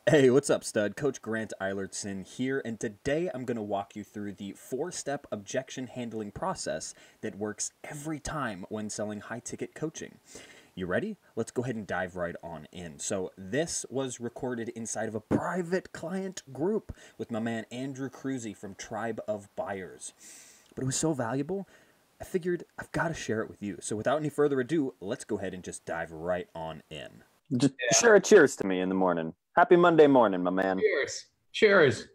Hey, what's up, stud? Coach Grant Eilertson here, and today I'm going to walk you through the four-step objection handling process that works every time when selling high-ticket coaching. You ready? Let's go ahead and dive right on in. So this was recorded inside of a private client group with my man Andrew Kroeze from Tribe of Buyers. But it was so valuable, I figured I've got to share it with you. So without any further ado, let's go ahead and just dive right on in. Just share a cheers to me in the morning. Happy Monday morning, my man. Cheers. Cheers.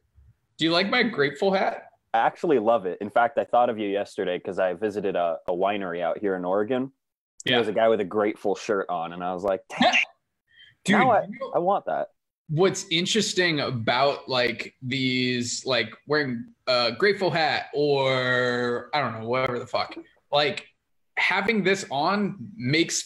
Do you like my grateful hat? I actually love it. In fact, I thought of you yesterday because I visited a winery out here in Oregon. Yeah. There was a guy with a grateful shirt on, and I was like, dang, dude, now I want that. What's interesting about like these, like wearing a grateful hat or I don't know, whatever the fuck, like having this on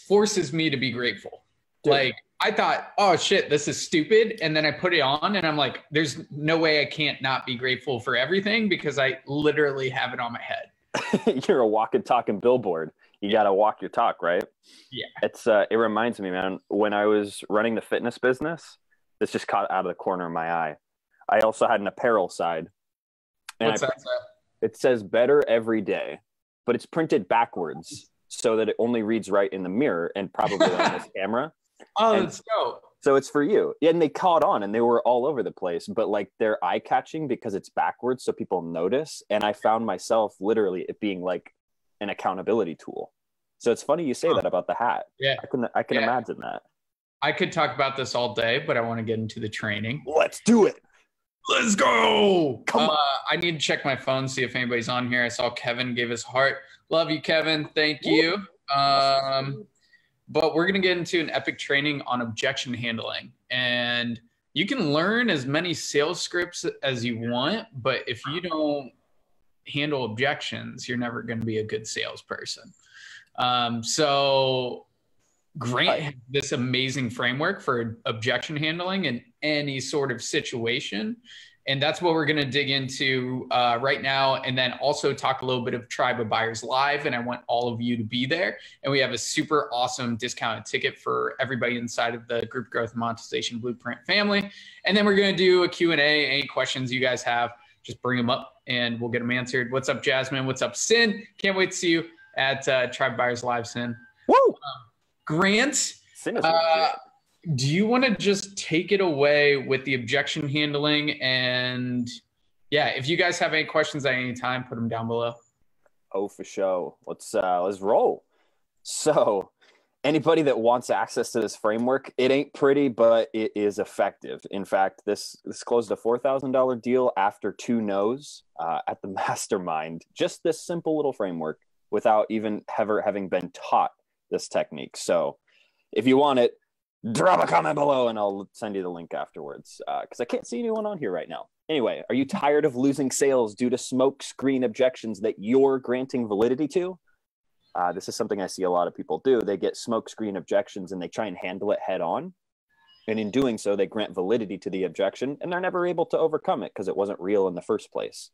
forces me to be grateful. Dude. Like I thought, oh shit, this is stupid. And then I put it on and I'm like, there's no way I can't not be grateful for everything because I literally have it on my head. You're a walking, talking billboard. You got to walk your talk, right? Yeah. It reminds me, man, when I was running the fitness business, this just caught out of the corner of my eye. I also had an apparel side. And what's that? It says better every day, but it's printed backwards so that it only reads right in the mirror and probably on this camera. Oh, that's dope. So it's for you. Yeah, and they caught on and they were all over the place, but like they're eye catching because it's backwards so people notice. And I found myself literally it being like an accountability tool. So it's funny you say that about the hat. Yeah. I can imagine that. I could talk about this all day, but I want to get into the training. Let's do it. Let's go. Come on. I need to check my phone, see if anybody's on here. I saw Kevin gave his heart. Love you, Kevin. Thank you. But we're going to get into an epic training on objection handling. And you can learn as many sales scripts as you want, but if you don't handle objections, you're never going to be a good salesperson. So Grant has this amazing framework for objection handling in any sort of situation. And that's what we're going to dig into right now. And then also talk a little bit of Tribe of Buyers Live. And I want all of you to be there. And we have a super awesome discounted ticket for everybody inside of the Group Growth Monetization Blueprint family. And then we're going to do a Q&A. Any questions you guys have, just bring them up and we'll get them answered. What's up, Jasmine? What's up, Sin? Can't wait to see you at Tribe of Buyers Live, Sin. Woo! Grant, Sin is do you want to just take it away with the objection handling? And yeah, if you guys have any questions at any time, put them down below. Oh, for sure. Let's roll. So anybody that wants access to this framework, it ain't pretty, but it is effective. In fact, this closed a $4,000 deal after 2 no's at the mastermind. Just this simple little framework without even ever having been taught this technique. So if you want it, drop a comment below and I'll send you the link afterwards because I can't see anyone on here right now. Anyway, are you tired of losing sales due to smokescreen objections that you're granting validity to? This is something I see a lot of people do. They get smokescreen objections and they try and handle it head on. And in doing so, they grant validity to the objection and they're never able to overcome it because it wasn't real in the first place.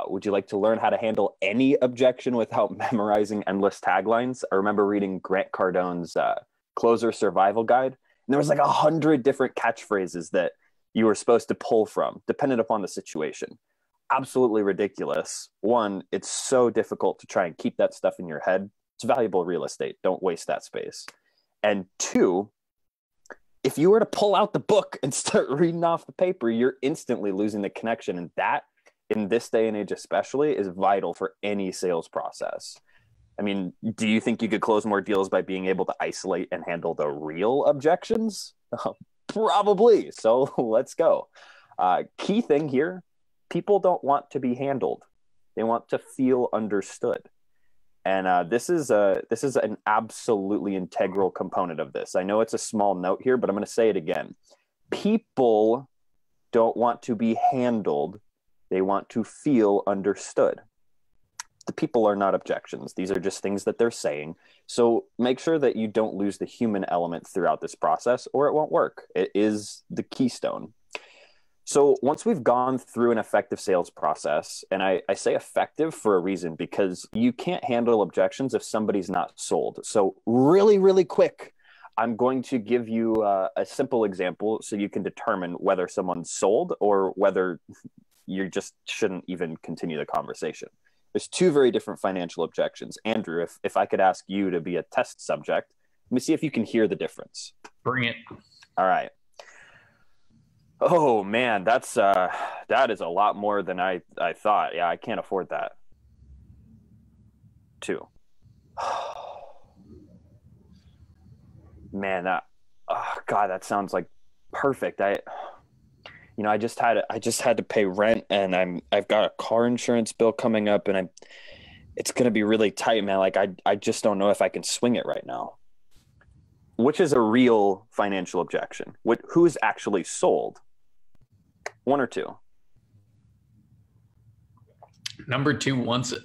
Would you like to learn how to handle any objection without memorizing endless taglines? I remember reading Grant Cardone's Closer Survival Guide, and there was like 100 different catchphrases that you were supposed to pull from, dependent upon the situation. Absolutely ridiculous. One, it's so difficult to try and keep that stuff in your head. It's valuable real estate. Don't waste that space. And 2, if you were to pull out the book and start reading off the paper, you're instantly losing the connection. And that, in this day and age especially, is vital for any sales process. I mean, do you think you could close more deals by being able to isolate and handle the real objections? Probably. So let's go. Key thing here, people don't want to be handled. They want to feel understood. And this is an absolutely integral component of this. I know it's a small note here, but I'm going to say it again. People don't want to be handled. They want to feel understood. The people are not objections. These are just things that they're saying. So make sure that you don't lose the human element throughout this process or it won't work. It is the keystone. So once we've gone through an effective sales process, and I say effective for a reason because you can't handle objections if somebody's not sold. So really, really quick, I'm going to give you a simple example so you can determine whether someone's sold or whether you just shouldn't even continue the conversation. There's two very different financial objections. Andrew, if I could ask you to be a test subject, let me see if you can hear the difference. Bring it. All right. Oh man, that is a lot more than I thought. Yeah, I can't afford that. 2. Man, God, that sounds like perfect. I just had to pay rent, and I've got a car insurance bill coming up, and it's gonna be really tight, man. Like I just don't know if I can swing it right now. Which is a real financial objection? Who's actually sold? 1 or 2? Number 2 wants it.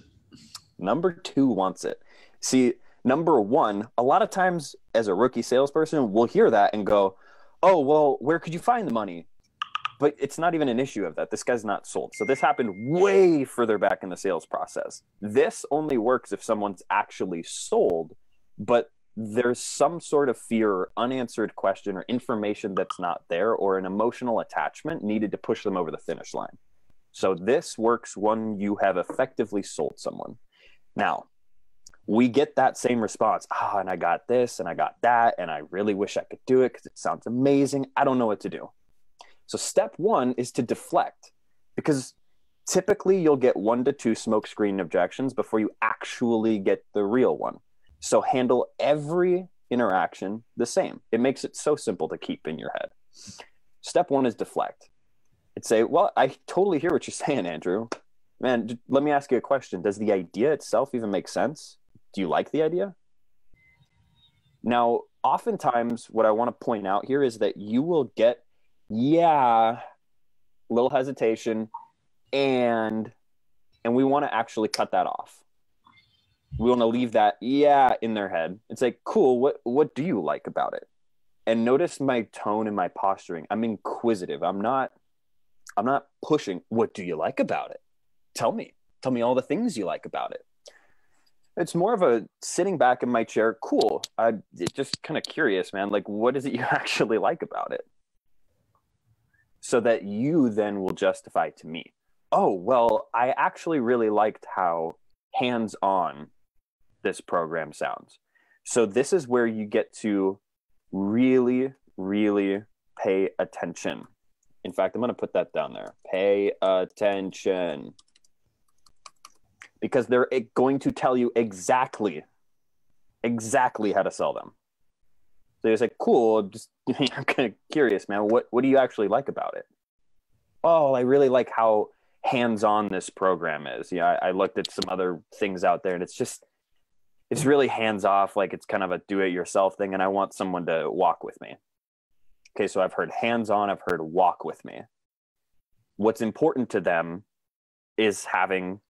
Number 2 wants it. See, number 1, a lot of times as a rookie salesperson, we'll hear that and go, oh, well, where could you find the money? But it's not even an issue of that. This guy's not sold. So this happened way further back in the sales process. This only works if someone's actually sold, but there's some sort of fear or unanswered question or information that's not there, or an emotional attachment needed to push them over the finish line. So this works when you have effectively sold someone. Now, we get that same response. And I got this and I got that, and I really wish I could do it because it sounds amazing. I don't know what to do. So step 1 is to deflect, because typically you'll get 1 to 2 smokescreen objections before you actually get the real one. So handle every interaction the same. It makes it so simple to keep in your head. Step 1 is deflect. It's say, well, I totally hear what you're saying, Andrew. Man, let me ask you a question. Does the idea itself even make sense? Do you like the idea? Now, oftentimes what I want to point out here is that you will get, a little hesitation, and we want to actually cut that off. We want to leave that in their head. It's like, cool, what do you like about it? And notice my tone and my posturing. I'm inquisitive. I'm not pushing. What do you like about it? Tell me all the things you like about it. It's more of a sitting back in my chair. Cool. I'm just kind of curious, man. Like, what is it you actually like about it? So that you then will justify to me, oh, well, I actually really liked how hands-on this program sounds. So this is where you get to really, really pay attention. In fact, I'm going to put that down there. Pay attention. Because they're going to tell you exactly how to sell them. So you're like, cool, I'm kind of curious, man. What do you actually like about it? Oh, I really like how hands-on this program is. Yeah, I looked at some other things out there, and it's really hands-off, like it's kind of a do-it-yourself thing, and I want someone to walk with me. Okay, so I've heard hands-on, I've heard walk with me. What's important to them is having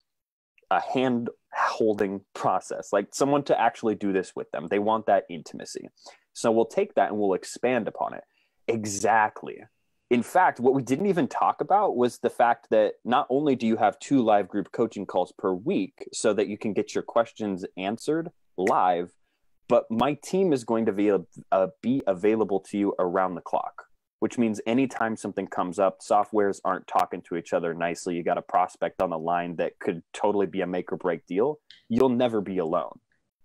a hand-holding process, like someone to actually do this with them. They want that intimacy. So we'll take that and we'll expand upon it. Exactly. In fact, what we didn't even talk about was the fact that not only do you have 2 live group coaching calls per week so that you can get your questions answered live, but my team is going to be available to you around the clock, which means anytime something comes up, softwares aren't talking to each other nicely, you got a prospect on the line that could totally be a make or break deal, you'll never be alone.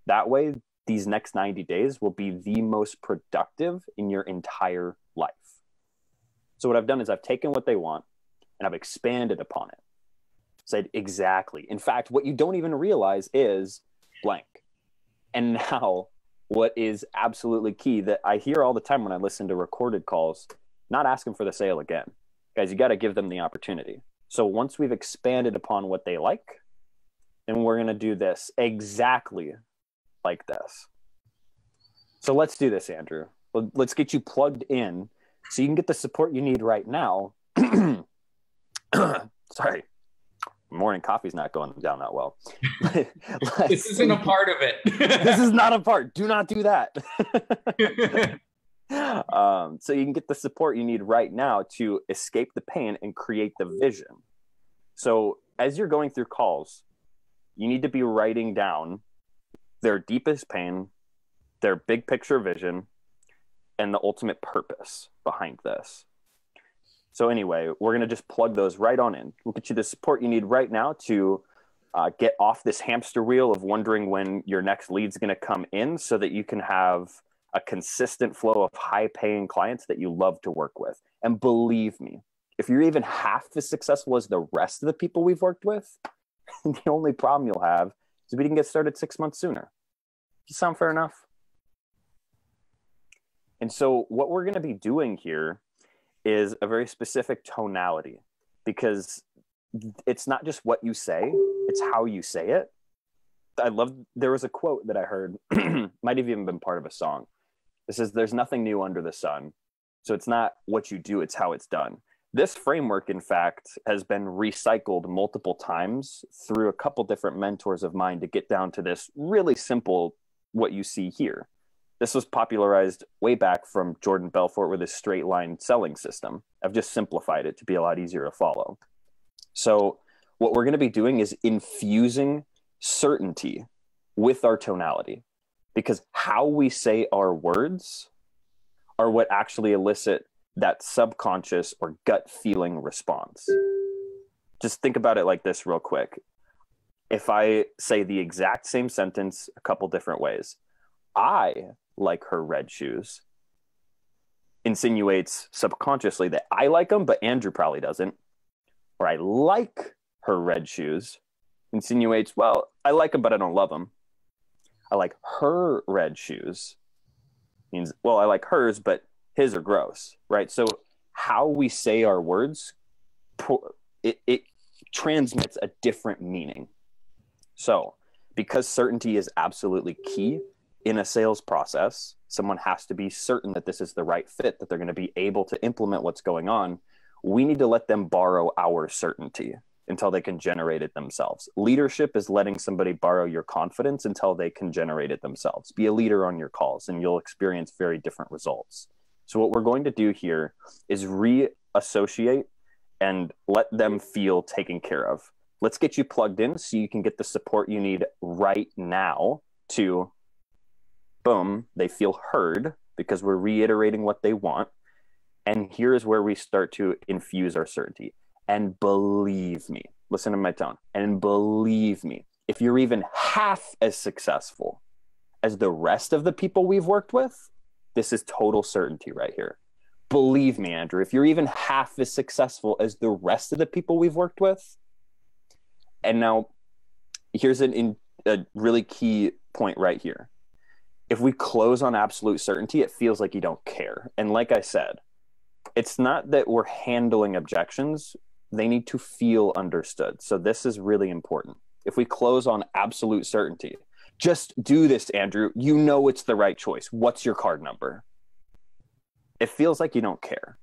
That way, these next 90 days will be the most productive in your entire life. So what I've done is I've taken what they want and I've expanded upon it. Said exactly. In fact, what you don't even realize is blank. And now what is absolutely key that I hear all the time when I listen to recorded calls, not ask them for the sale again. Guys, you got to give them the opportunity. So once we've expanded upon what they like, then we're going to do this exactly like this. So let's do this, Andrew. Let's get you plugged in so you can get the support you need right now. Sorry, morning coffee's not going down that well. This isn't a part of it. This is not a part. Do not do that. So you can get the support you need right now to escape the pain and create the vision. So as you're going through calls, you need to be writing down their deepest pain, their big picture vision, and the ultimate purpose behind this. So anyway, we're going to just plug those right on in. We'll get you the support you need right now to get off this hamster wheel of wondering when your next lead's going to come in, so that you can have a consistent flow of high-paying clients that you love to work with. And believe me, if you're even half as successful as the rest of the people we've worked with, the only problem you'll have is we didn't get started 6 months sooner. Does that sound fair enough? And so what we're going to be doing here is a very specific tonality, because it's not just what you say, it's how you say it. There was a quote that I heard, might have even been part of a song. It says, "There's nothing new under the sun." So it's not what you do, it's how it's done. This framework, in fact, has been recycled multiple times through a couple different mentors of mine to get down to this really simple, what you see here. This was popularized way back from Jordan Belfort with his straight line selling system. I've just simplified it to be a lot easier to follow. So what we're going to be doing is infusing certainty with our tonality, because how we say our words are what actually elicit that subconscious or gut feeling response. Just think about it like this real quick. If I say the exact same sentence a couple different ways, "I like her red shoes," insinuates subconsciously that I like them, but Andrew probably doesn't. Or "I like her red shoes," insinuates, well, I like them, but I don't love them. "I like her red shoes" means, well, I like hers, but his are gross, right? So how we say our words, it transmits a different meaning. So because certainty is absolutely key in a sales process, someone has to be certain that this is the right fit, that they're going to be able to implement what's going on. We need to let them borrow our certainty until they can generate it themselves. Leadership is letting somebody borrow your confidence until they can generate it themselves. Be a leader on your calls and you'll experience very different results. So what we're going to do here is reassociate and let them feel taken care of. Let's get you plugged in so you can get the support you need right now to, boom, they feel heard because we're reiterating what they want. And here's where we start to infuse our certainty. And believe me, listen to my tone, and believe me, if you're even half as successful as the rest of the people we've worked with, this is total certainty right here. Believe me, Andrew, if you're even half as successful as the rest of the people we've worked with. And now here's a really key point right here. If we close on absolute certainty, it feels like you don't care. And like I said, it's not that we're handling objections. They need to feel understood. So this is really important. If we close on absolute certainty, just do this, Andrew. You know it's the right choice. What's your card number? It feels like you don't care.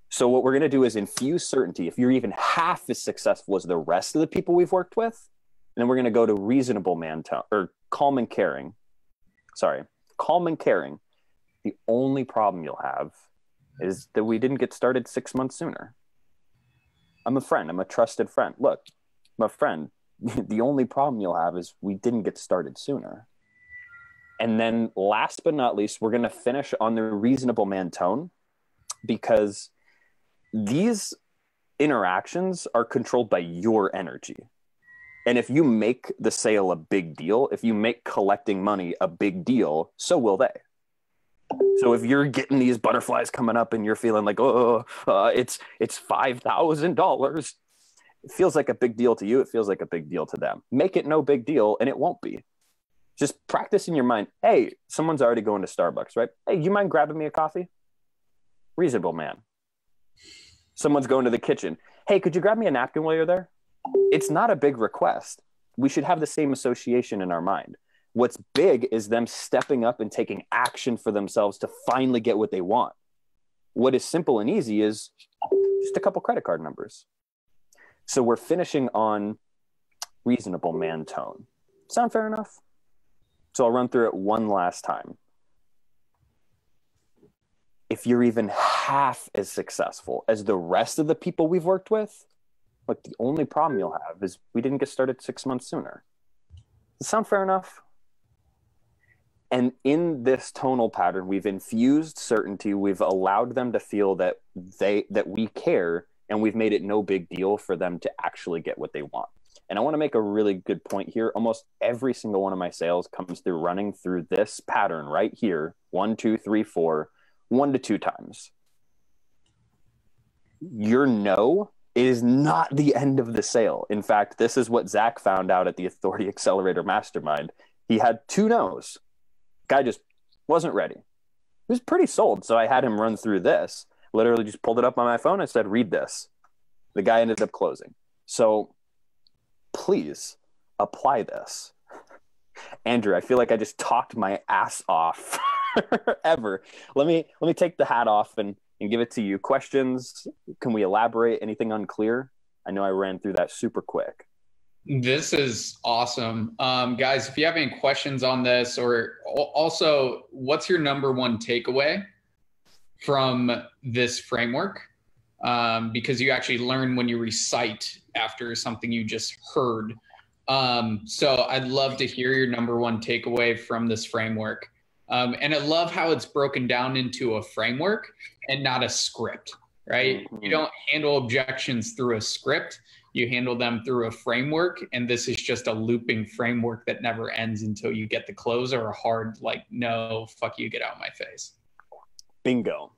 So what we're going to do is infuse certainty. If you're even half as successful as the rest of the people we've worked with, and then we're going to go to reasonable man tone, or calm and caring. Sorry, calm and caring. The only problem you'll have is that we didn't get started 6 months sooner. I'm a friend. I'm a trusted friend. Look, I'm a friend. The only problem you'll have is we didn't get started sooner. And then last but not least, we're going to finish on the reasonable man tone, because these interactions are controlled by your energy. And if you make the sale a big deal, if you make collecting money a big deal, so will they. So if you're getting these butterflies coming up and you're feeling like, it's $5,000, it feels like a big deal to you. It feels like a big deal to them. Make it no big deal, and it won't be. Just practice in your mind. Hey, someone's already going to Starbucks, right? Hey, you mind grabbing me a coffee? Reasonable man. Someone's going to the kitchen. Hey, could you grab me a napkin while you're there? It's not a big request. We should have the same association in our mind. What's big is them stepping up and taking action for themselves to finally get what they want. What is simple and easy is just a couple credit card numbers. So we're finishing on reasonable man tone. Sound fair enough? So I'll run through it one last time. If you're even half as successful as the rest of the people we've worked with, look, the only problem you'll have is we didn't get started 6 months sooner. Does that sound fair enough? And in this tonal pattern, we've infused certainty. We've allowed them to feel that we care, and we've made it no big deal for them to actually get what they want. And I want to make a really good point here. Almost every single one of my sales comes through running through this pattern right here. 1, 2, 3, 4, 1 to 2 times. Your no is not the end of the sale. In fact, this is what Zach found out at the Authority Accelerator Mastermind. He had 2 no's. Guy just wasn't ready. He was pretty sold, so I had him run through this. Literally just pulled it up on my phone and said, read this. The guy ended up closing. So please apply this. Andrew, I feel like I just talked my ass off ever. Let me take the hat off and give it to you. Questions? Can we elaborate? Anything unclear? I know I ran through that super quick. This is awesome. Guys, if you have any questions on this, or also what's your number one takeaway from this framework? Because you actually learn when you recite after something you just heard. So I'd love to hear your number one takeaway from this framework. And I love how it's broken down into a framework and not a script, right? Mm-hmm. You don't handle objections through a script. You handle them through a framework. And this is just a looping framework that never ends until you get the close or a hard, like, no, fuck you, get out of my face. Bingo.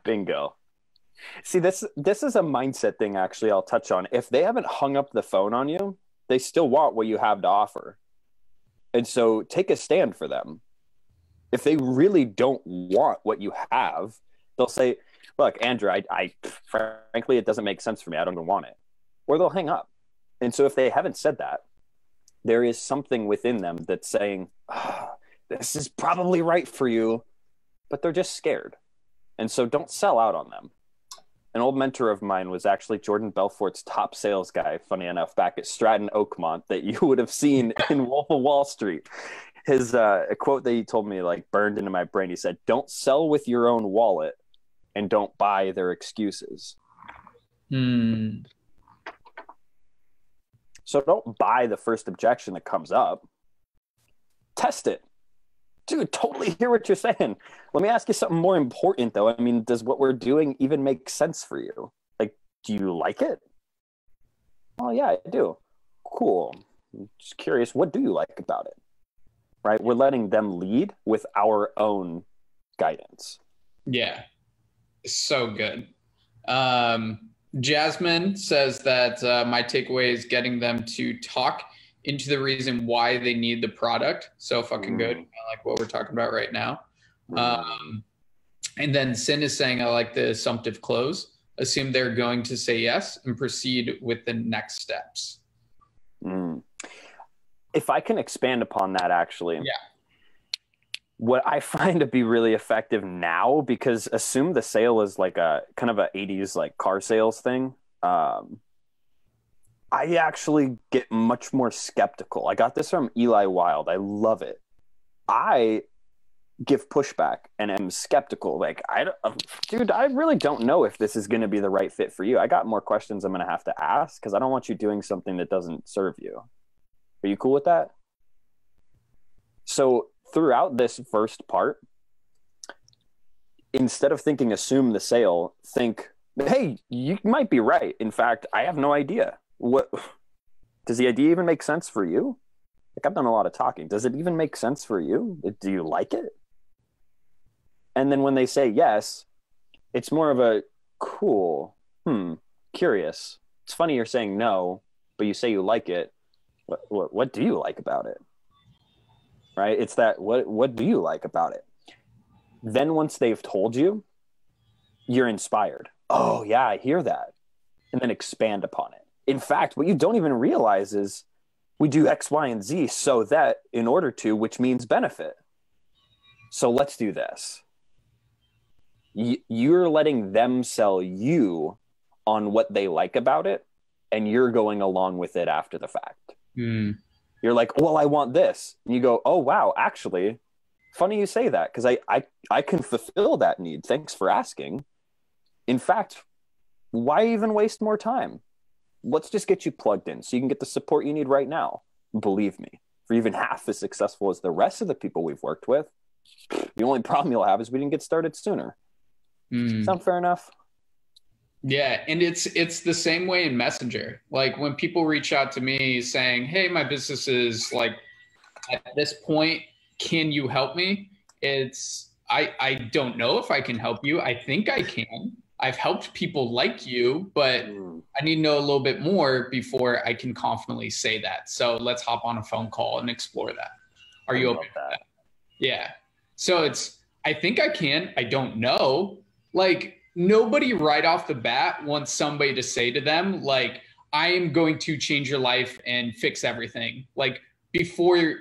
Bingo. See, this is a mindset thing, actually, I'll touch on. If they haven't hung up the phone on you, they still want what you have to offer. And so take a stand for them. If they really don't want what you have, they'll say, look, Andrew, I frankly, it doesn't make sense for me. I don't even want it. Or they'll hang up. And so if they haven't said that, there is something within them that's saying, this is probably right for you, but they're just scared. And so don't sell out on them. An old mentor of mine was actually Jordan Belfort's top sales guy, funny enough, back at Stratton Oakmont, that you would have seen in Wolf of Wall Street. His a quote that he told me, like, burned into my brain. He said, don't sell with your own wallet and don't buy their excuses. So don't buy the first objection that comes up. Test it. Dude, totally hear what you're saying. Let me ask you something more important, though. I mean, does what we're doing even make sense for you? Like, do you like it? Oh, yeah, I do. Cool. I'm just curious, what do you like about it? Right? We're letting them lead with our own guidance. Yeah, so good. Jasmine says that my takeaway is getting them to talk into the reason why they need the product. So fucking good. I like what we're talking about right now. And then Sin is saying, I like the assumptive close. Assume they're going to say yes and proceed with the next steps. If I can expand upon that, actually. Yeah. What I find to be really effective now, because assume the sale is like a kind of a 80s like car sales thing. I actually get much more skeptical. I got this from Eli Wild. I love it. I give pushback and am skeptical. Like, dude, I really don't know if this is going to be the right fit for you. I got more questions I'm going to have to ask because I don't want you doing something that doesn't serve you. Are you cool with that? So throughout this first part, instead of thinking assume the sale, think, hey, you might be right. In fact, I have no idea. What does the idea even make sense for you? Like, I've done a lot of talking. Does it even make sense for you? Do you like it? And then when they say yes, it's more of a cool, curious. It's funny you're saying no, but you say you like it. What do you like about it? Right? It's that, what do you like about it? Then once they've told you, you're inspired. Oh, yeah, I hear that. And then expand upon it. In fact, what you don't even realize is we do X, Y, and Z so that in order to, which means benefit. So let's do this. You're letting them sell you on what they like about it, and you're going along with it after the fact. You're like, well, I want this. And you go, oh, wow, actually, funny you say that, because I can fulfill that need. Thanks for asking. In fact, why even waste more time? Let's just get you plugged in so you can get the support you need right now. Believe me, for even half as successful as the rest of the people we've worked with. The only problem you'll have is we didn't get started sooner. Sound fair enough? Yeah. And it's the same way in Messenger. Like when people reach out to me saying, hey, my business is like at this point, can you help me? I don't know if I can help you. I think I can. I've helped people like you, but I need to know a little bit more before I can confidently say that. So let's hop on a phone call and explore that. Are you open to that? Yeah. So I think I can. I don't know. Like nobody right off the bat wants somebody to say to them, like, I am going to change your life and fix everything. Like before you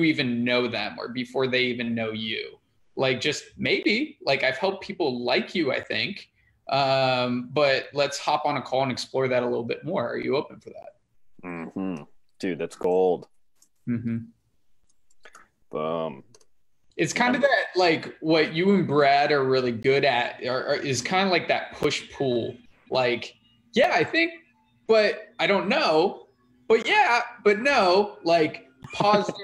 even know them or before they even know you. Like just maybe, like I've helped people like you, I think. But let's hop on a call and explore that a little bit more. Are you open for that? Dude, that's gold. Boom. It's kind of that, like what you and Brad are really good at is kind of like that push pull. Like, yeah, I think, but I don't know. But yeah, but no, like positive,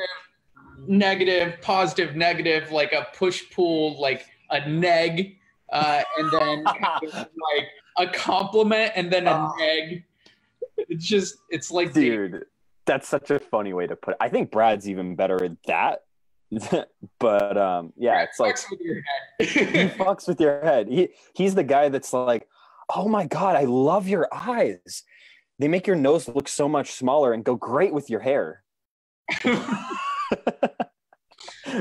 negative, like a push pull, like a neg, and then like a compliment and then a neg. It's like, dude, that's such a funny way to put it. I think Brad's even better at that. But yeah, it's like he fucks with your head. He's the guy that's like, oh my God, I love your eyes. They make your nose look so much smaller and go great with your hair. A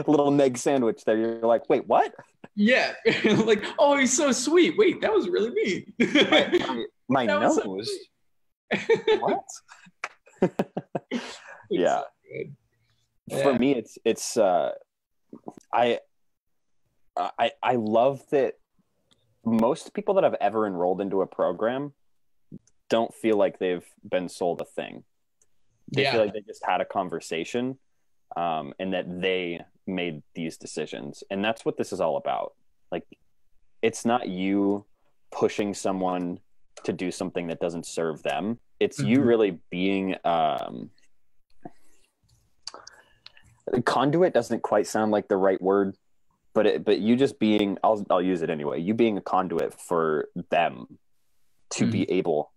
little neg sandwich there. You're like, wait, what? Yeah. Like, oh, he's so sweet. Wait, that was really me. my nose. What? Yeah. So for me, it's I love that most people that have ever enrolled into a program don't feel like they've been sold a thing. They feel like they just had a conversation, and that they made these decisions. And that's what this is all about. Like, it's not you pushing someone to do something that doesn't serve them. It's you really being conduit doesn't quite sound like the right word, but you just being, I'll use it anyway. You being a conduit for them to be able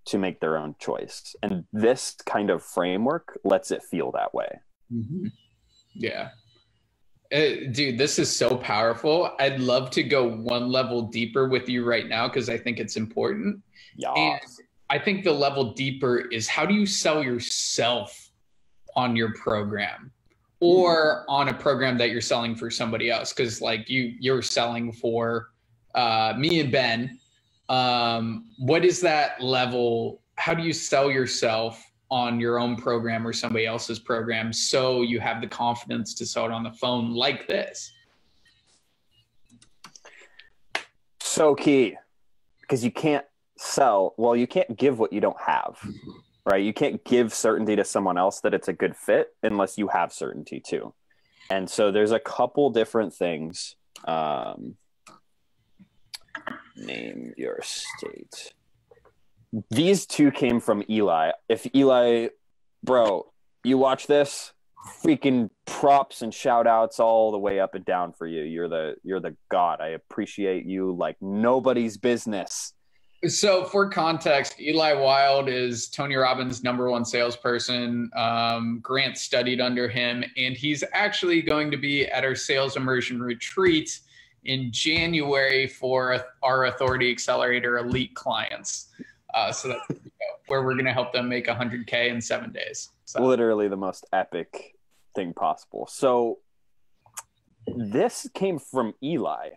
to make their own choice. And this kind of framework lets it feel that way. Yeah. Dude, this is so powerful. I'd love to go one level deeper with you right now because I think it's important. Yeah. And I think the level deeper is, how do you sell yourself on your program or on a program that you're selling for somebody else? Because like you're selling for me and Ben. What is that level? How do you sell yourself on your own program or somebody else's program so you have the confidence to sell it on the phone like this? So key, because you can't you can't give what you don't have, right? You can't give certainty to someone else that it's a good fit unless you have certainty too. And so there's a couple different things. Name your state. These two came from Eli. If Eli, bro, you watch this, freaking props and shout outs all the way up and down for you. You're the god. I appreciate you like nobody's business. So for context, Eli Wild is Tony Robbins' #1 salesperson. Grant studied under him, and he's actually going to be at our sales immersion retreat in January for our Authority Accelerator Elite clients. So that's where we're going to help them make 100K in 7 days. So. Literally the most epic thing possible. So this came from Eli.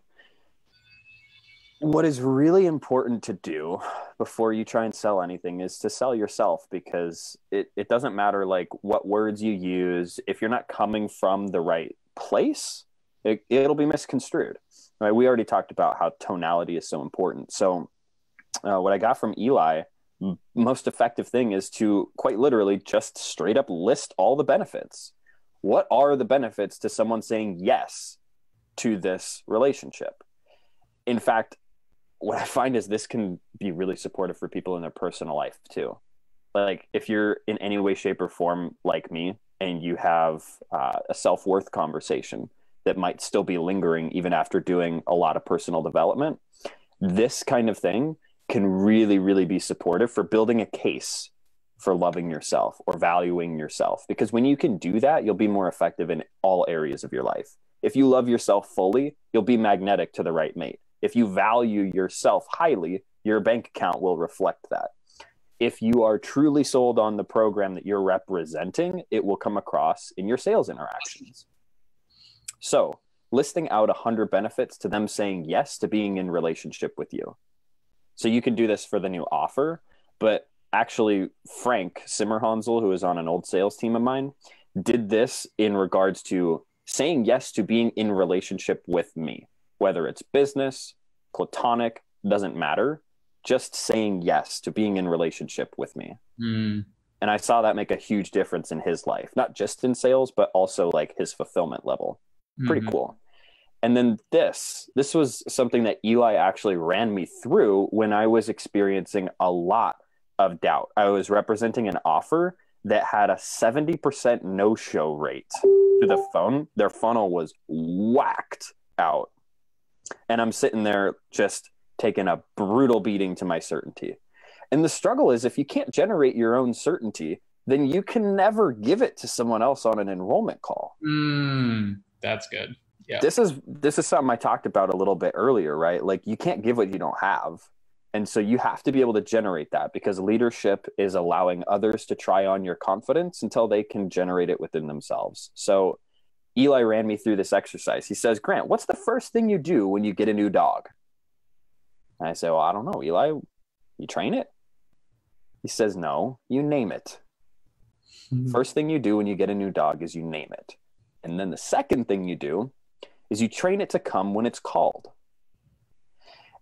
What is really important to do before you try and sell anything is to sell yourself, because it doesn't matter like what words you use. If you're not coming from the right place, it'll be misconstrued. Right? We already talked about how tonality is so important. So what I got from Eli, most effective thing is to quite literally just straight up list all the benefits. What are the benefits to someone saying yes to this relationship? In fact, what I find is this can be really supportive for people in their personal life too. like if you're in any way, shape, or form like me, and you have a self-worth conversation that might still be lingering even after doing a lot of personal development, this kind of thing can really, really be supportive for building a case for loving yourself or valuing yourself. Because when you can do that, you'll be more effective in all areas of your life. If you love yourself fully, you'll be magnetic to the right mate. If you value yourself highly, your bank account will reflect that. If you are truly sold on the program that you're representing, it will come across in your sales interactions. So, listing out 100 benefits to them saying yes to being in relationship with you. So you can do this for the new offer, but actually Frank Simmerhansel, who is on an old sales team of mine, did this in regards to saying yes to being in relationship with me, whether it's business, platonic, doesn't matter, just saying yes to being in relationship with me. And I saw that make a huge difference in his life, not just in sales, but also like his fulfillment level. Pretty cool. And then this was something that Eli actually ran me through when I was experiencing a lot of doubt. I was representing an offer that had a 70% no-show rate to the phone. Their funnel was whacked out. And I'm sitting there just taking a brutal beating to my certainty. And the struggle is, if you can't generate your own certainty, then you can never give it to someone else on an enrollment call. That's good. Yeah. This is something I talked about a little bit earlier, right? Like, you can't give what you don't have. And so you have to be able to generate that, because leadership is allowing others to try on your confidence until they can generate it within themselves. So Eli ran me through this exercise. He says, Grant, what's the first thing you do when you get a new dog? And I say, well, I don't know, Eli. You train it? He says, no, you name it. First thing you do when you get a new dog is you name it. And then the second thing you do is you train it to come when it's called.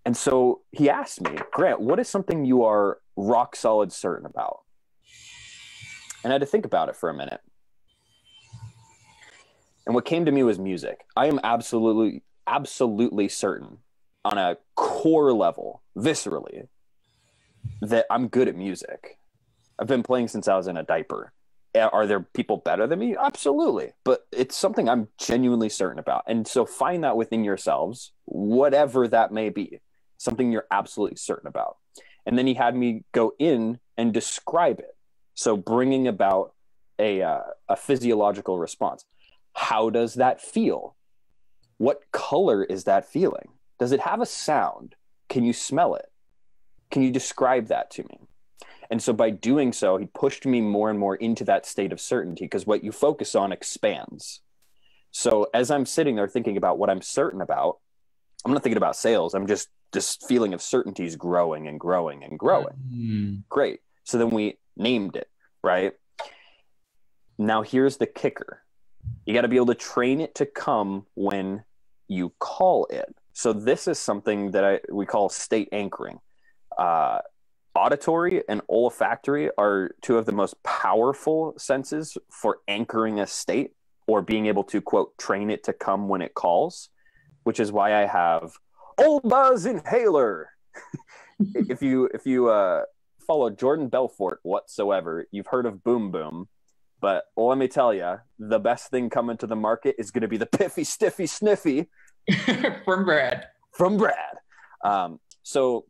And so he asked me, Grant, what is something you are rock solid certain about? And I had to think about it for a minute. And what came to me was music. I am absolutely certain on a core level, viscerally, that I'm good at music. I've been playing since I was in a diaper. Are there people better than me? Absolutely. But it's something I'm genuinely certain about. And so find that within yourselves, whatever that may be, something you're absolutely certain about. And then he had me go in and describe it. So bringing about a physiological response. How does that feel? What color is that feeling? Does it have a sound? Can you smell it? Can you describe that to me? And so by doing so, he pushed me more and more into that state of certainty, because what you focus on expands. So as I'm sitting there thinking about what I'm certain about, I'm not thinking about sales. I'm just this feeling of certainty is growing and growing and growing. Great. So then we named it, right? Now here's the kicker. You got to be able to train it to come when you call it. So this is something that we call state anchoring. Auditory and olfactory are two of the most powerful senses for anchoring a state, or being able to, quote, train it to come when it calls, which is why I have Old Buzz Inhaler. If you follow Jordan Belfort whatsoever, you've heard of Boom Boom. But let me tell you, the best thing coming to the market is going to be the Piffy Stiffy Sniffy from Brad. So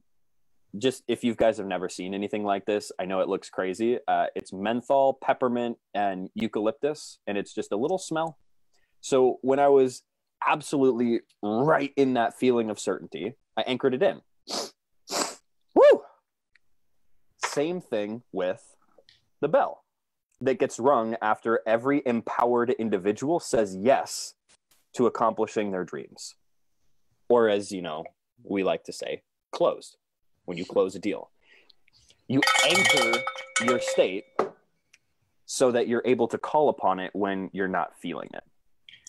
just if you guys have never seen anything like this, I know it looks crazy. It's menthol, peppermint, and eucalyptus, and it's just a little smell. So when I was absolutely right in that feeling of certainty, I anchored it in. Woo! Same thing with the bell that gets rung after every empowered individual says yes to accomplishing their dreams. Or, as you know, we like to say, closed. When you close a deal, you anchor your state so that you're able to call upon it when you're not feeling it.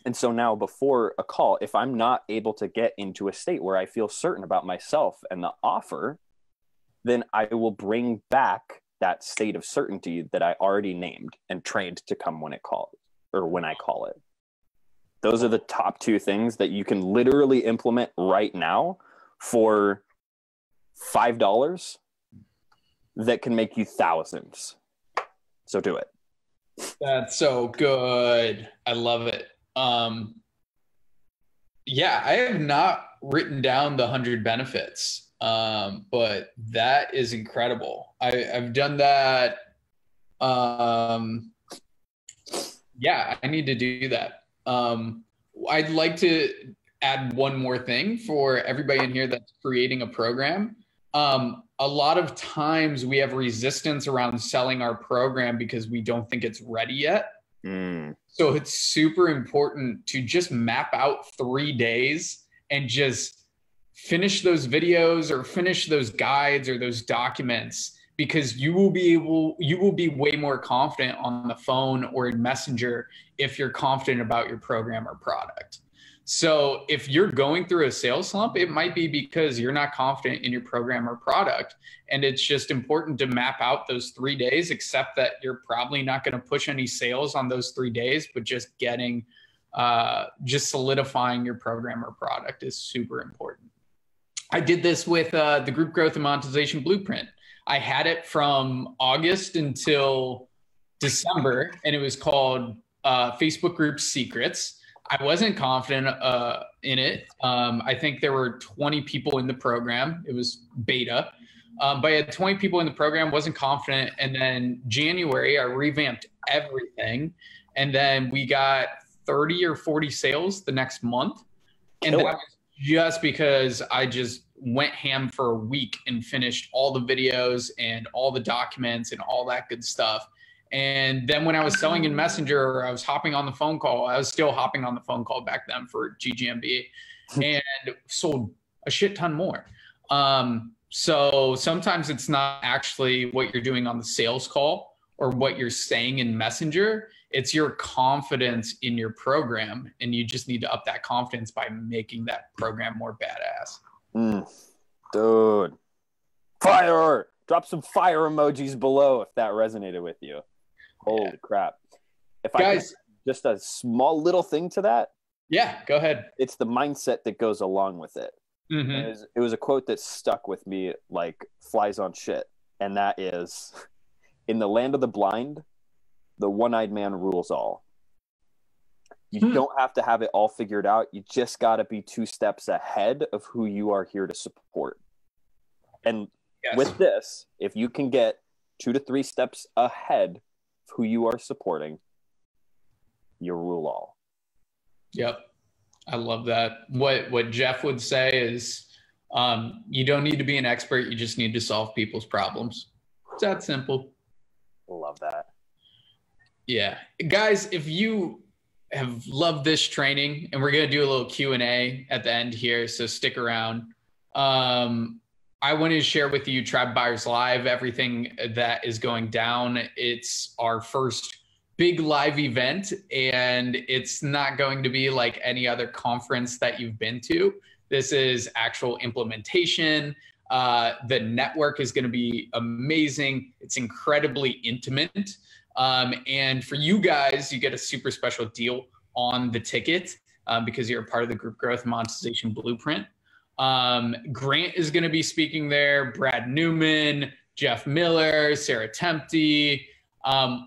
And so now before a call, if I'm not able to get into a state where I feel certain about myself and the offer, then I will bring back that state of certainty that I already named and trained to come when it calls, or when I call it. Those are the top two things that you can literally implement right now for $5 that can make you thousands So do it. That's so good. I love it. Yeah, I have not written down the 100 benefits, but that is incredible. I've done that. Yeah, I need to do that. I'd like to add one more thing for everybody in here that's creating a program. A lot of times we have resistance around selling our program because we don't think it's ready yet. So it's super important to just map out 3 days and just finish those videos or finish those guides or those documents, because you will be way more confident on the phone or in Messenger if you're confident about your program or product. So if you're going through a sales slump, it might be because you're not confident in your program or product. And it's just important to map out those 3 days, except that you're probably not going to push any sales on those 3 days, but just solidifying your program or product is super important. I did this with the Group Growth and Monetization Blueprint. I had it from August until December, and it was called Facebook Group Secrets. I wasn't confident in it. I think there were 20 people in the program. It was beta. But I had 20 people in the program, wasn't confident. And then January, I revamped everything. And then we got 30 or 40 sales the next month. And that was just because I just went ham for a week and finished all the videos and all the documents and all that good stuff. And then when I was selling in Messenger, or I was hopping on the phone call, I was still hopping on the phone call back then for GGMB, and sold a shit ton more. So sometimes it's not actually what you're doing on the sales call or what you're saying in Messenger. It's your confidence in your program, and you just need to up that confidence by making that program more badass. Dude, fire! Drop some fire emojis below if that resonated with you. Holy crap. If Guys, just a small little thing to that. Yeah, go ahead. It's the mindset that goes along with it. It was a quote that stuck with me like flies on shit. And that is, in the land of the blind, the one-eyed man rules all. You don't have to have it all figured out. You just got to be 2 steps ahead of who you are here to support. And with this, if you can get 2 to 3 steps ahead of who you are supporting, you rule all. Yep. I love that. What Jeff would say is, you don't need to be an expert. You just need to solve people's problems. It's that simple. Love that. Yeah. Guys, if you have loved this training, and we're going to do a little Q&A at the end here, so stick around. I wanted to share with you Tribe Buyers Live, everything that is going down. It's our first big live event, and it's not going to be like any other conference that you've been to. This is actual implementation. The network is going to be amazing. It's incredibly intimate. And for you guys, you get a super special deal on the ticket because you're a part of the Group Growth Monetization Blueprint. Grant is going to be speaking there, Brad Newman, Jeff Miller, Sarah Tempty.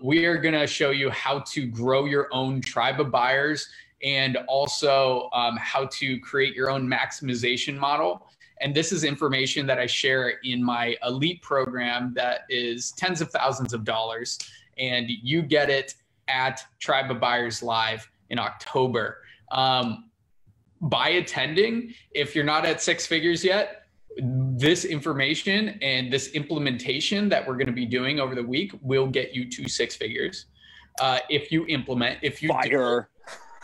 We are going to show you how to grow your own tribe of buyers, and also how to create your own maximization model. And this is information that I share in my elite program that is tens of thousands of dollars. And you get it at Tribe of Buyers Live in October. By attending, if you're not at 6 figures yet, this information and this implementation that we're going to be doing over the week will get you to 6 figures. If you implement, if you fire.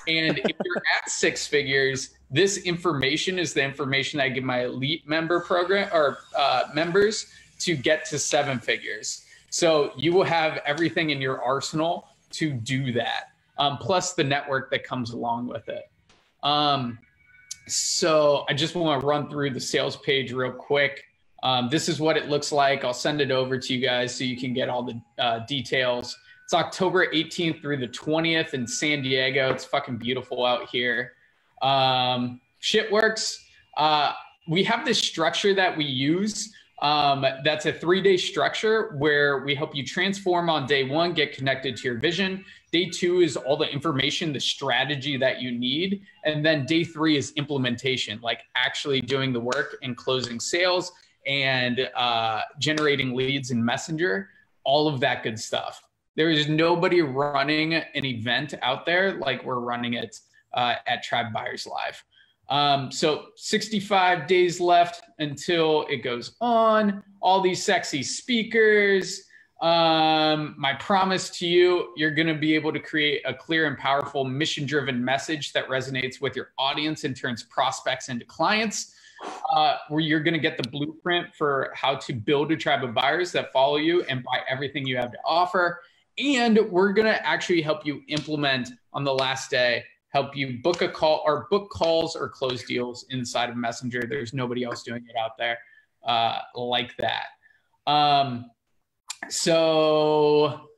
And if you're at 6 figures, this information is the information I give my elite member program or members to get to 7 figures. So you will have everything in your arsenal to do that, plus the network that comes along with it. So I just want to run through the sales page real quick. This is what it looks like. I'll send it over to you guys so you can get all the details. It's October 18th through the 20th in San Diego. It's fucking beautiful out here. Shit works. We have this structure that we use That's a 3-day structure where we help you transform on day 1, get connected to your vision. Day 2 is all the information, the strategy that you need. And then day 3 is implementation, like actually doing the work and closing sales and generating leads in Messenger, all of that good stuff. There is nobody running an event out there like we're running it at Tribe Buyers Live. So 65 days left until it goes on. All these sexy speakers. My promise to you, you're going to be able to create a clear and powerful mission-driven message that resonates with your audience and turns prospects into clients. Where you're going to get the blueprint for how to build a tribe of buyers that follow you and buy everything you have to offer. And we're going to actually help you implement on the last day, help you book a call or book calls or close deals inside of Messenger. There's nobody else doing it out there like that. So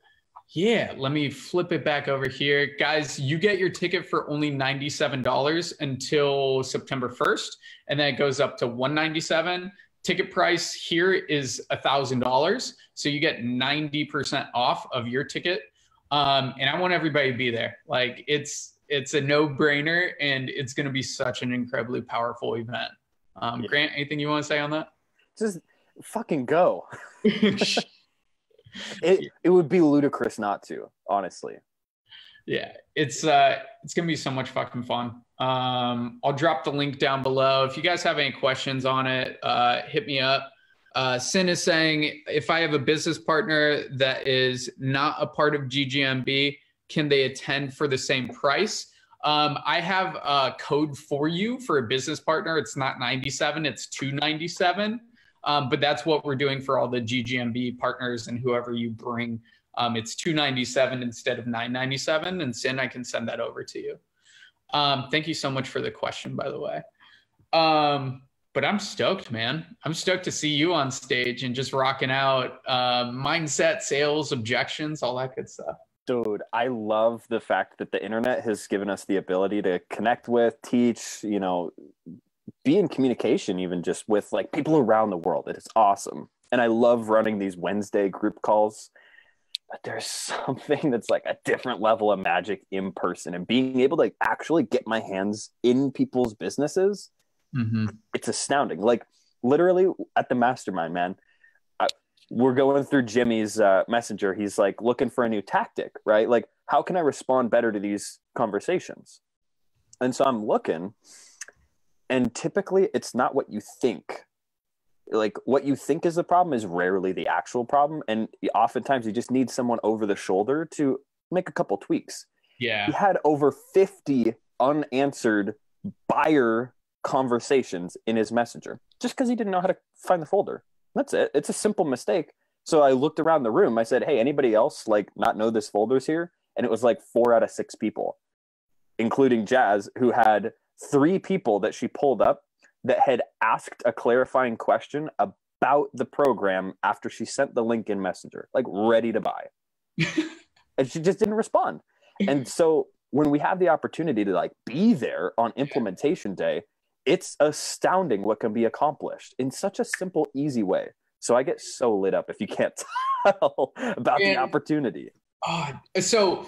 yeah, let me flip it back over here. Guys, you get your ticket for only $97 until September 1st, and then it goes up to $197. Ticket price here is $1,000. So you get 90% off of your ticket. And I want everybody to be there. Like it's a no-brainer, and it's going to be such an incredibly powerful event. Grant, anything you want to say on that? Just fucking go. It would be ludicrous not to, honestly. Yeah, it's gonna be so much fucking fun. I'll drop the link down below. If you guys have any questions on it, hit me up. Sin is saying, if I have a business partner that is not a part of GGMB, can they attend for the same price? I have a code for you for a business partner. It's not 97, it's 297. But that's what we're doing for all the GGMB partners and whoever you bring. It's 297 instead of 997. And Sin, I can send that over to you. Thank you so much for the question, by the way. But I'm stoked, man. I'm stoked to see you on stage and just rocking out mindset, sales, objections, all that good stuff. Dude, I love the fact that the internet has given us the ability to connect with, teach, you know, be in communication, even just with like people around the world. It is awesome. And I love running these Wednesday group calls, but there's something that's like a different level of magic in person, and being able to actually get my hands in people's businesses. Mm-hmm. It's astounding. Like literally at the mastermind, man, we're going through Jimmy's messenger. He's like looking for a new tactic, right? Like, how can I respond better to these conversations? And so I'm looking, and typically it's not what you think. Like what you think is the problem is rarely the actual problem. And oftentimes you just need someone over the shoulder to make a couple tweaks. Yeah. He had over 50 unanswered buyer conversations in his messenger just because he didn't know how to find the folder. That's it. It's a simple mistake. So I looked around the room. I said, hey, anybody else like not know this folder's here? And it was like 4 out of 6 people, including Jazz, who had 3 people that she pulled up that had asked a clarifying question about the program after she sent the link in Messenger, like ready to buy. And she just didn't respond. And so when we have the opportunity to like be there on implementation day, it's astounding what can be accomplished in such a simple, easy way. So I get so lit up if you can't tell about the opportunity. So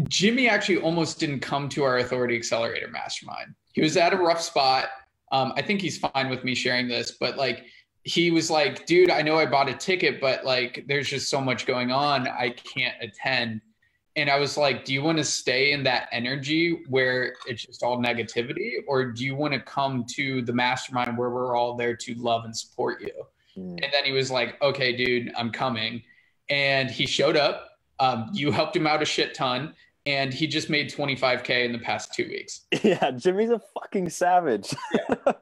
Jimmy actually almost didn't come to our Authority Accelerator Mastermind. He was at a rough spot. I think he's fine with me sharing this, but like, he was like, dude, I know I bought a ticket, but like, there's just so much going on. I can't attend. And I was like, do you want to stay in that energy where it's just all negativity? Or do you want to come to the mastermind where we're all there to love and support you? And then he was like, okay, dude, I'm coming. And he showed up. You helped him out a shit ton. And he just made 25K in the past 2 weeks. Yeah, Jimmy's a fucking savage. Yeah.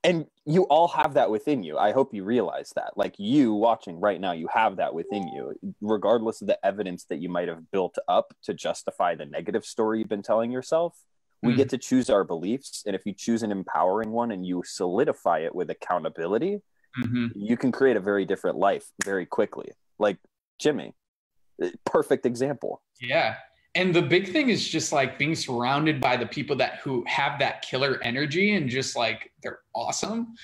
And you all have that within you. I hope you realize that. Like you watching right now, you have that within you, regardless of the evidence that you might have built up to justify the negative story you've been telling yourself. We get to choose our beliefs. And if you choose an empowering one and you solidify it with accountability, you can create a very different life very quickly. Like Jimmy, perfect example. Yeah. And the big thing is just like being surrounded by the people who have that killer energy and just like, they're awesome.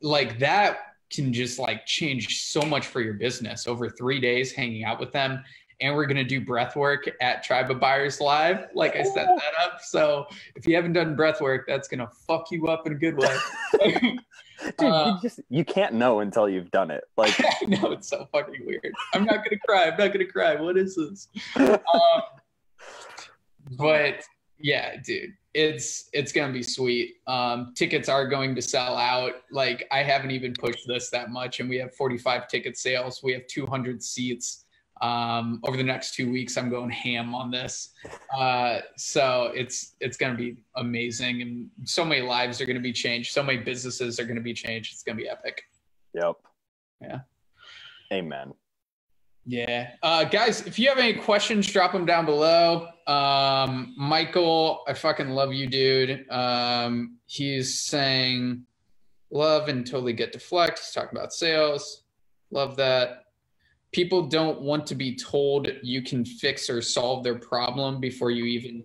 Like that can just like change so much for your business over 3 days hanging out with them. And we're going to do breath work at Tribe of Buyers Live. Like I set that up. So if you haven't done breath work, that's going to fuck you up in a good way. Dude, you can't know until you've done it. Like, I know, it's so fucking weird. I'm not going to cry. I'm not going to cry. What is this? But yeah, dude, it's going to be sweet. Tickets are going to sell out. Like, I haven't even pushed this that much, and we have 45 ticket sales. We have 200 seats. Over the next 2 weeks, I'm going ham on this. So it's going to be amazing. And so many lives are going to be changed. So many businesses are going to be changed. It's going to be epic. Yep. Yeah. Amen. Yeah. Guys, if you have any questions, drop them down below. Michael, I fucking love you, dude. He's saying love and totally get deflect. He's talking about sales. Love that. People don't want to be told you can fix or solve their problem before you even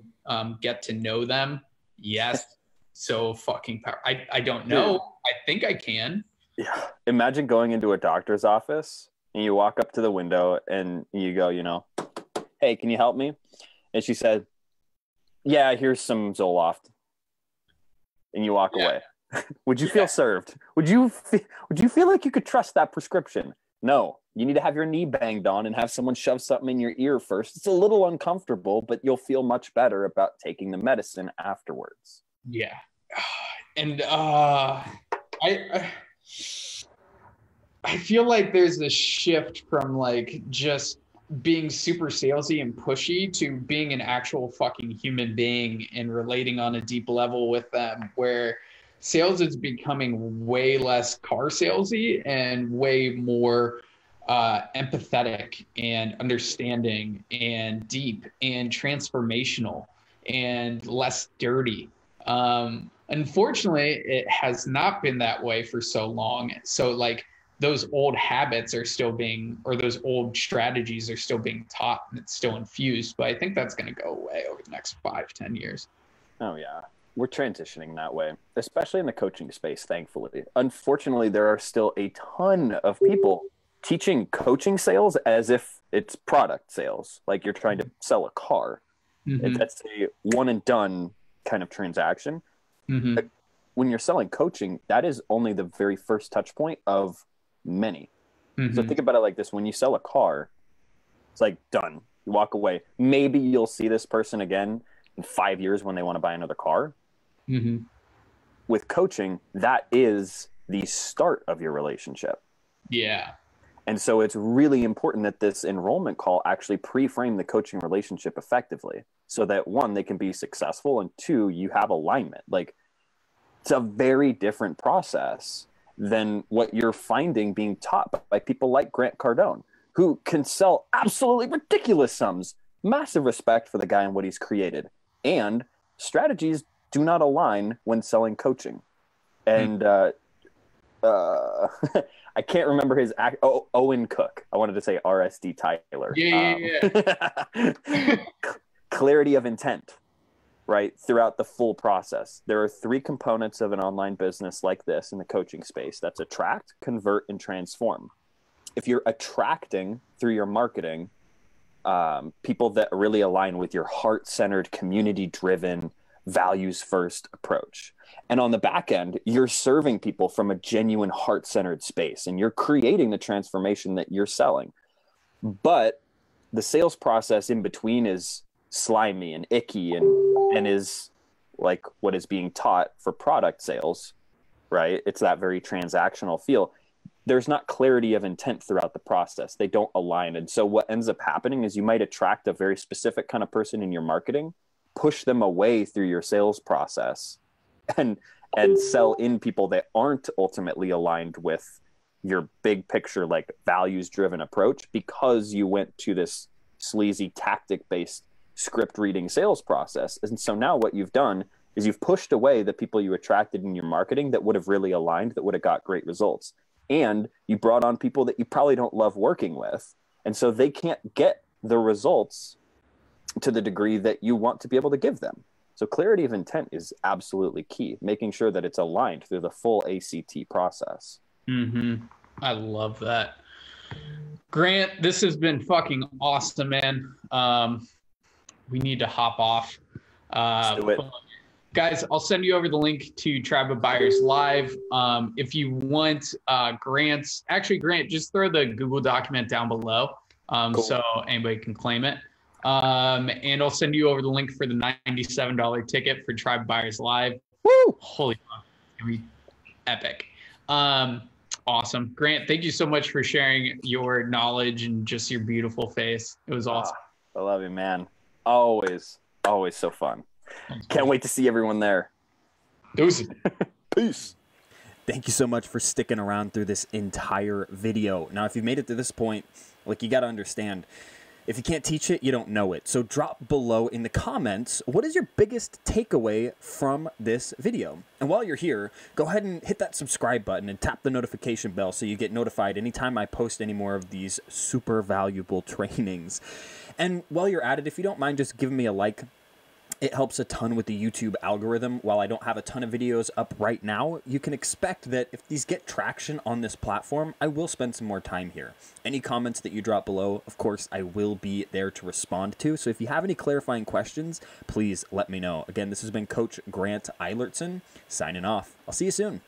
get to know them. Yes. So fucking power. I don't know. Dude. I think I can. Yeah. Imagine going into a doctor's office and you walk up to the window and you go, hey, can you help me? And she said, yeah, here's some Zoloft. And you walk away. Would you feel served? Would you feel like you could trust that prescription? No, you need to have your knee banged on and have someone shove something in your ear first. It's a little uncomfortable, but you'll feel much better about taking the medicine afterwards. Yeah. And I feel like there's a shift from like just being super salesy and pushy to being an actual fucking human being and relating on a deep level with them, where sales is becoming way less car salesy and way more empathetic and understanding and deep and transformational and less dirty. Unfortunately, it has not been that way for so long. So like those old habits are still being, or those old strategies are still being taught, and it's still infused. But I think that's going to go away over the next 5-10 years. Oh yeah. We're transitioning that way, especially in the coaching space, thankfully. Unfortunately, there are still a ton of people teaching coaching sales as if it's product sales, like you're trying to sell a car. Mm-hmm. That's a one and done kind of transaction. Mm-hmm. But when you're selling coaching, that is only the very first touch point of many. Mm-hmm. So think about it like this. When you sell a car, it's like done. You walk away. Maybe you'll see this person again in 5 years when they want to buy another car. Mm-hmm. With coaching, that is the start of your relationship. Yeah. And so it's really important that this enrollment call actually pre-frame the coaching relationship effectively so that one, they can be successful, and two, you have alignment. Like, it's a very different process than what you're finding being taught by people like Grant Cardone, who can sell absolutely ridiculous sums. Massive respect for the guy and what he's created. And strategies do not align when selling coaching. And I can't remember his Owen Cook. I wanted to say RSD Tyler. Yeah. Clarity of intent, right? Throughout the full process. There are 3 components of an online business like this in the coaching space. That's attract, convert, and transform. If you're attracting through your marketing, people that really align with your heart-centered, community-driven, values-first approach. And on the back end, you're serving people from a genuine heart-centered space, and you're creating the transformation that you're selling. But the sales process in between is slimy and icky and is like what is being taught for product sales, right? It's that very transactional feel. There's not clarity of intent throughout the process. They don't align. And so what ends up happening is you might attract a very specific kind of person in your marketing, push them away through your sales process, and sell in people that aren't ultimately aligned with your big picture, like values driven approach, because you went to this sleazy tactic based script reading sales process. And so now what you've done is you've pushed away the people you attracted in your marketing that would have really aligned, that would have got great results. And you brought on people that you probably don't love working with. And so they can't get the results to the degree that you want to be able to give them. So clarity of intent is absolutely key, making sure that it's aligned through the full ACT process. I love that. Grant, this has been fucking awesome, man. We need to hop off. Let's do it. Guys, I'll send you over the link to Tribe of Buyers Live. If you want Grant, just throw the Google document down below Cool. so anybody can claim it. And I'll send you over the link for the $97 ticket for Tribe of Buyers Live. Woo! Holy fuck, it's gonna be epic. Awesome. Grant, thank you so much for sharing your knowledge and just your beautiful face. It was awesome. I love you, man. Always so fun. Can't wait to see everyone there. Deuces. Peace. Thank you so much for sticking around through this entire video. Now, if you've made it to this point, like, you got to understand, if you can't teach it, you don't know it. So drop below in the comments, what is your biggest takeaway from this video? And while you're here, go ahead and hit that subscribe button and tap the notification bell so you get notified anytime I post any more of these super valuable trainings. And while you're at it, if you don't mind just giving me a like, it helps a ton with the YouTube algorithm. While I don't have a ton of videos up right now, you can expect that if these get traction on this platform, I will spend some more time here. Any comments that you drop below, of course, I will be there to respond to. So if you have any clarifying questions, please let me know. Again, this has been Coach Grant Eilertson signing off. I'll see you soon.